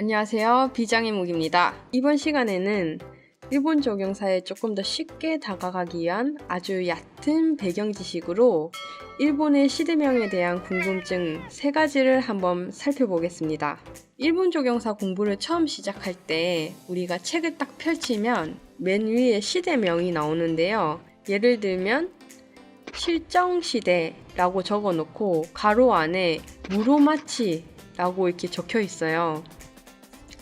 안녕하세요. 비장의 무기입니다. 이번 시간에는 일본 조경사에 조금 더 쉽게 다가가기 위한 아주 얕은 배경 지식으로 일본의 시대명에 대한 궁금증 3가지를 한번 살펴보겠습니다. 일본 조경사 공부를 처음 시작할 때 우리가 책을 딱 펼치면 맨 위에 시대명이 나오는데요. 예를 들면 실정시대라고 적어놓고 가로 안에 무로마치라고 이렇게 적혀 있어요.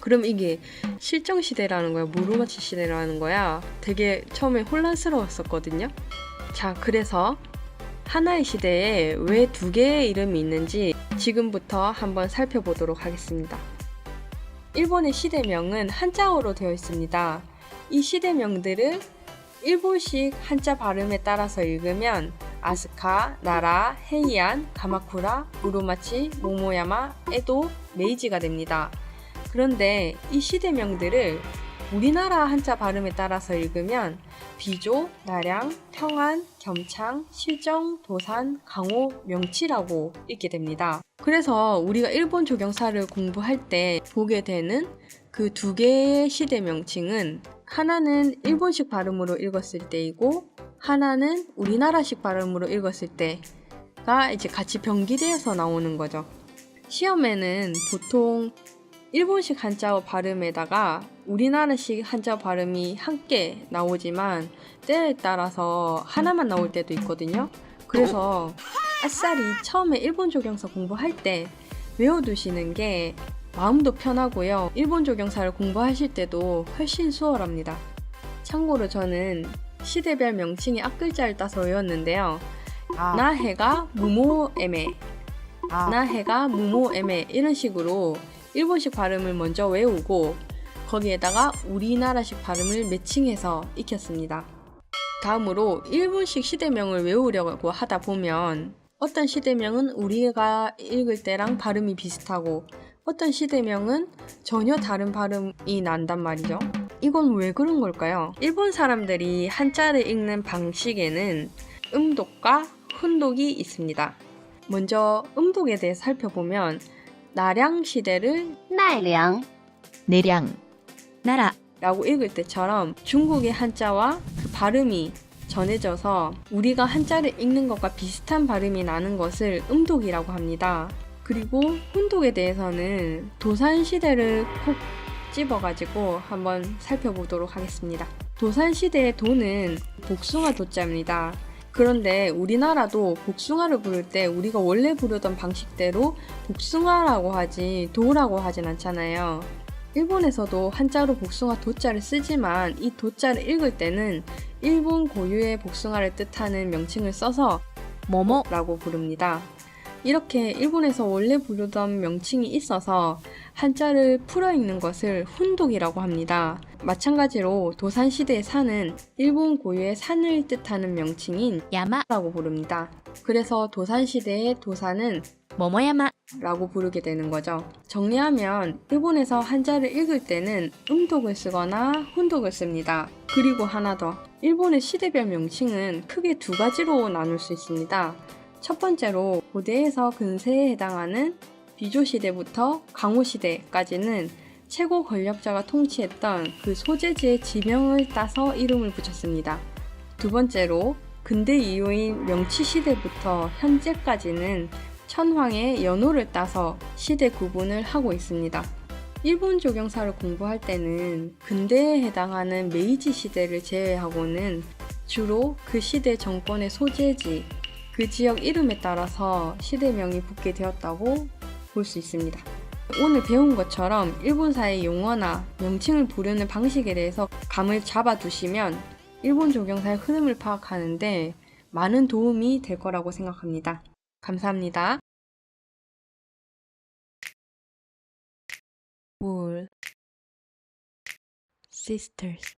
그럼 이게 실정시대라는 거야? 무로마치 시대라는 거야? 되게 처음에 혼란스러웠었거든요. 자, 그래서 하나의 시대에 왜 2개의 이름이 있는지 지금부터 한번 살펴보도록 하겠습니다. 일본의 시대명은 한자어로 되어 있습니다. 이 시대명들을 일본식 한자 발음에 따라서 읽으면 아스카, 나라, 헤이안, 가마쿠라, 무로마치, 모모야마, 에도, 메이지가 됩니다. 그런데 이 시대명들을 우리나라 한자 발음에 따라서 읽으면 비조, 나량, 평안, 겸창, 실정, 도산, 강호, 명치라고 읽게 됩니다. 그래서 우리가 일본 조경사를 공부할 때 보게 되는 그 2개의 시대 명칭은 하나는 일본식 발음으로 읽었을 때이고 하나는 우리나라식 발음으로 읽었을 때가 이제 같이 병기되어서 나오는 거죠. 시험에는 보통 일본식 한자어 발음에다가 우리나라식 한자어 발음이 함께 나오지만 때에 따라서 하나만 나올 때도 있거든요. 그래서 아싸리 처음에 일본 조경사 공부할 때 외워두시는 게 마음도 편하고요. 일본 조경사를 공부하실 때도 훨씬 수월합니다. 참고로 저는 시대별 명칭의 앞글자를 따서 외웠는데요. 나해가 무모에메, 나해가 무모에메 이런 식으로 일본식 발음을 먼저 외우고 거기에다가 우리나라식 발음을 매칭해서 익혔습니다. 다음으로 일본식 시대명을 외우려고 하다 보면 어떤 시대명은 우리가 읽을 때랑 발음이 비슷하고 어떤 시대명은 전혀 다른 발음이 난단 말이죠. 이건 왜 그런 걸까요? 일본 사람들이 한자를 읽는 방식에는 음독과 훈독이 있습니다. 먼저 음독에 대해 살펴보면 나량 시대를奈良, 내량, 나라 라고 읽을 때처럼 중국의 한자와 그 발음이 전해져서 우리가 한자를 읽는 것과 비슷한 발음이 나는 것을 음독이라고 합니다. 그리고 훈독에 대해서는 도산시대를 콕 집어가지고 한번 살펴보도록 하겠습니다. 도산시대의 도는 복숭아 도자입니다. 그런데 우리나라도 복숭아를 부를 때 우리가 원래 부르던 방식대로 복숭아라고 하지 도라고 하진 않잖아요. 일본에서도 한자로 복숭아 도자를 쓰지만 이 도자를 읽을 때는 일본 고유의 복숭아를 뜻하는 명칭을 써서 뭐뭐라고 부릅니다. 이렇게 일본에서 원래 부르던 명칭이 있어서 한자를 풀어 읽는 것을 훈독이라고 합니다. 마찬가지로 도산시대의 산은 일본 고유의 산을 뜻하는 명칭인 야마라고 부릅니다. 그래서 도산시대의 도산은 모모야마 라고 부르게 되는 거죠. 정리하면 일본에서 한자를 읽을 때는 음독을 쓰거나 훈독을 씁니다. 그리고 하나 더, 일본의 시대별 명칭은 크게 2가지로 나눌 수 있습니다. 첫 번째로 고대에서 근세에 해당하는 비조시대부터 강호시대까지는 최고 권력자가 통치했던 그 소재지의 지명을 따서 이름을 붙였습니다. 두 번째로 근대 이후인 명치시대부터 현재까지는 천황의 연호를 따서 시대 구분을 하고 있습니다. 일본 조경사를 공부할 때는 근대에 해당하는 메이지 시대를 제외하고는 주로 그 시대 정권의 소재지, 그 지역 이름에 따라서 시대명이 붙게 되었다고 볼 수 있습니다. 오늘 배운 것처럼 일본사의 용어나 명칭을 부르는 방식에 대해서 감을 잡아두시면 일본 조경사의 흐름을 파악하는데 많은 도움이 될 거라고 생각합니다. 감사합니다. Sisters